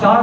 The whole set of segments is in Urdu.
7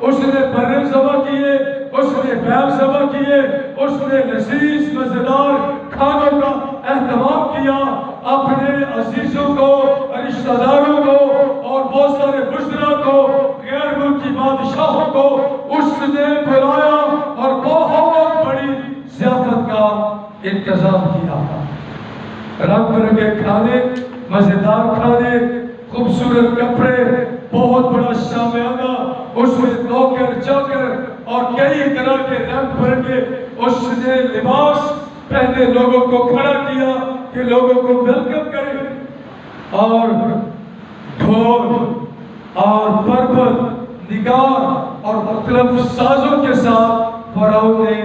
اس نے برے ذبح کیے، اس نے بیل ذبح کیے، اس نے لذیذ مزیدار کھانوں کا اہتمام کیا، اپنے عزیزوں کو، رشتہ داروں کو اور بہت سارے بزرگوں کو، غیر ملکی بادشاہوں کو اس نے بلایا اور بہت بڑی ضیافت کا انتظام کیا۔ رنگ برنگے کھانے، مزیدار کھانے، خوبصورت کپڑے، بہت بڑا شامیانہ، اس میں نوکر چاکر اور کئی طرح کے رنگ برنگے اس نے لباس پہنے لوگوں کو کھڑا کیا کہ لوگوں کو ویلکم کرے، اور ڈھول اور پربت، نگار اور مختلف سازوں کے ساتھ فرعون نے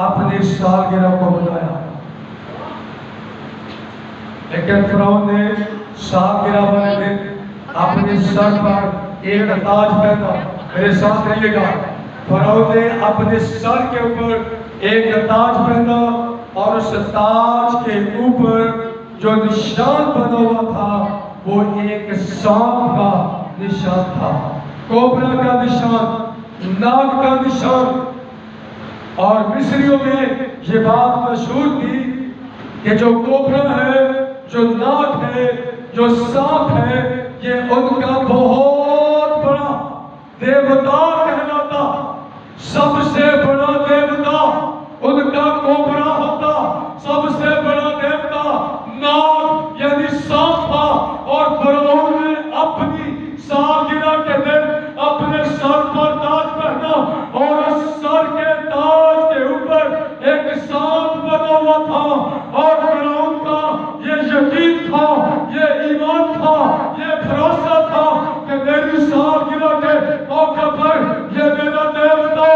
اپنی سالگرہ کو منایا۔ لیکن فرعون نے سالگرہ والے دن اپنے سر پر ایک تاج پہنا۔ میرے ساتھ رہیے گا، فرعون نے اپنے سر کے اوپر ایک تاج پہنا، اور اس تاج کے اوپر جو نشان بنا ہوا تھا وہ ایک سانپ کا نشان تھا، کوبرا کا نشان، ناگ کا نشان۔ اور مصریوں میں یہ بات مشہور تھی کہ جو کوبرا ہے، جو ناگ ہے، جو سانپ ہے، یہ ان کا بہت بڑا دیوتا کہلاتا، سب سے بڑا دیوتا ان کا کوبرا ہوتا، سب سے بڑا دیوتا ناگ یعنی سانپ تھا۔ اور فرعون نے اپنی سالگرہ کے دن اپنے سر پر تاج پہنا، اور اس سر کے تاج کے اوپر ایک سانپ بنا ہوا تھا، اور فرعون کا یہ یقین تھا، یہ ایمان تھا، یہ بھروسہ تھا کہ میری سالگرہ کے موقع پر یہ میرا دیوتا،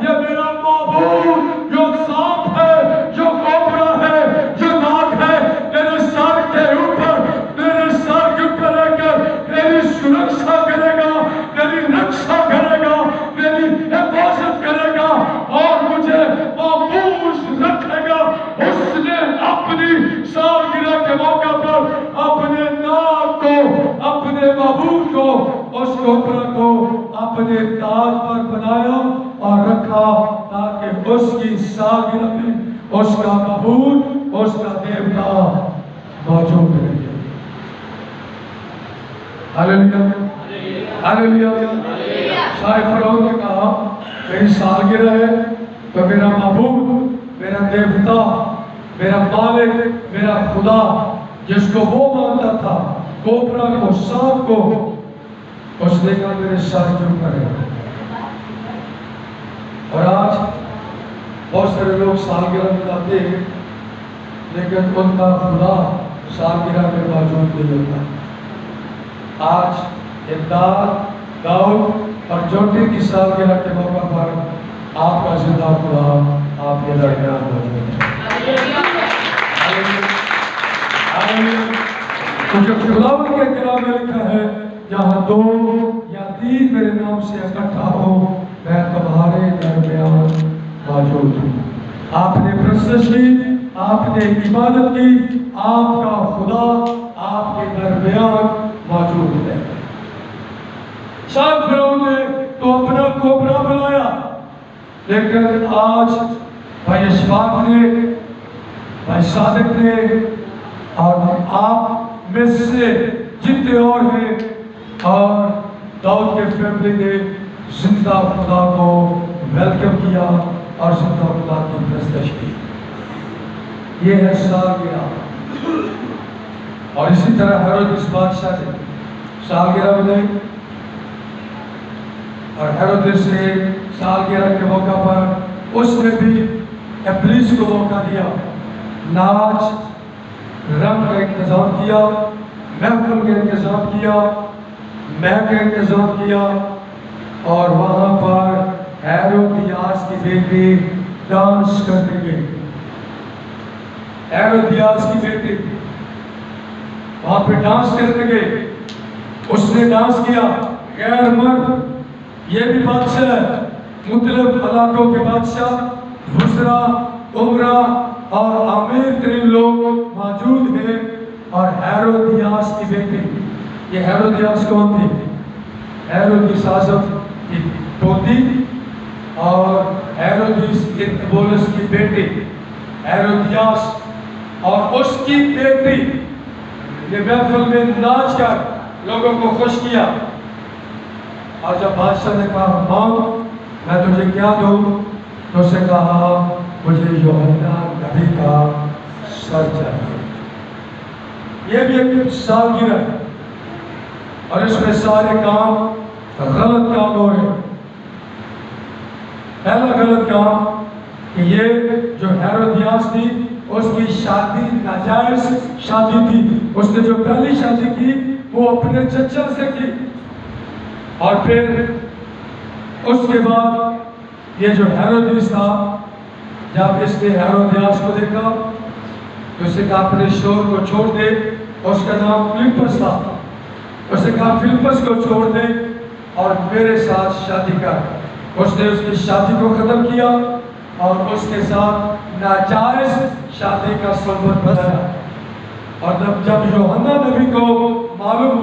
یہ میرا معبود جو سانپ ہے، جو کوبرا ہے، جو ناگ ہے، میرے سر کے اوپر، میرے سر کے اوپر رہ کر میری سرکشا کرے گا، میری رکشا کرے گا، میری حفاظت کرے گا اور مجھے محفوظ رکھے گا۔ اس نے اپنی سالگرہ کے موقع پر اپنے ناگ کو، اپنے معبود کو، اس کوبرا کو اپنے تاج پر بنایا اور رکھا، تاکہ اس کی سالگرہ میں اس کا معبود، اس کا دیوتا موجود رہے۔ ہاللیلویہ، ہاللیلویہ۔ شاید فرعون نے کہا میری سالگرہ ہے تو میرا معبود، میرا دیوتا، میرا مالک، میرا خدا جس کو وہ مانتا تھا، کوبرا کو، سانپ کو، اس نے کہا میرے سر کے اوپر ہے۔ اور آج بہت سارے لوگ سالگرہ مناتے ہیں، لیکن ان کا خدا سالگرہ میں موجود نہیں ہوتا۔ آج امداد، داؤد اور جوٹی کی سالگرہ کے موقع پر آپ کا زندہ خدا آپ کے درمیان موجود ہے۔ کیونکہ خداوند کے کلام میں لکھا ہے جہاں دو یا تین میرے نام سے اکٹھا ہو میں تمہارے درمیان موجود ہوں۔ آپ نے پرستش کی، آپ نے عبادت کی، آپ کا خدا آپ کے درمیان موجود ہے۔ شاید فرعون نے تو اپنا کوبرا بنایا، لیکن آج بھائی اشفاق نے، بھائی صادق نے اور آپ میں سے جتنے اور ہیں، اور داؤد کے فیملی نے زندہ خدا کو ویلکم کیا اور زندہ خدا کی پرستش کی۔ یہ ہے سالگرہ۔ اور اسی طرح ہیرودس بادشاہ نے سالگرہ بنائی، اور ہیرودس نے سالگرہ کے موقع پر اس نے بھی ابلیس کو موقع دیا، ناچ رنگ کا انتظام کیا، محفل کا انتظام کیا، مہک کا انتظام کیا، اور وہاں پر ہیرودیاس کی بیٹی ڈانس کرنے گئی۔ ہیرودیاس کی بیٹی وہاں پہ ڈانس کرنے گئی، اس نے ڈانس کیا، غیر مرد، یہ بھی بادشاہ ہے، مختلف علاقوں کے بادشاہ، وزراء، عمراء اور امیر ترین لوگ موجود ہیں، اور ہیرودیاس کی بیٹی۔ یہ ہیرودیاس کون تھی؟ ہیرودیس اعظم کی پوتی اور ہیرودیس انتبولس کی بیٹی ہیرودیاس اور اس کی بیٹی نے محفل میں ناچ کر لوگوں کو خوش کیا. اور جب بادشاہ نے کہا مانگ میں تجھے کیا دوں تو اسے کہا مجھے یوحنا نبی کا سر چاہیے. یہ بھی ایک سالگرہ ہے اور اس میں سارے کام غلط کام ہو رہے ہیں. پہلا غلط کام کہ یہ جو ہیرودیاس تھی اس کی شادی ناجائز شادی تھی. اس نے جو پہلی شادی کی وہ اپنے چچا سے کی اور پھر اس کے بعد یہ جو ہیرودیس تھا جب اس نے ہیرودیاس کو دیکھا تو اسے کہا اپنے شوہر کو چھوڑ دے. اس کا نام فلپس تھا. اسے کہا فلپس کو چھوڑ دے اور میرے ساتھ شادی کر. اس نے اس کی شادی کو ختم کیا اور اس کے ساتھ ناجائز شادی کا سبب بنایا. اور جب یوحنا نبی کو معلوم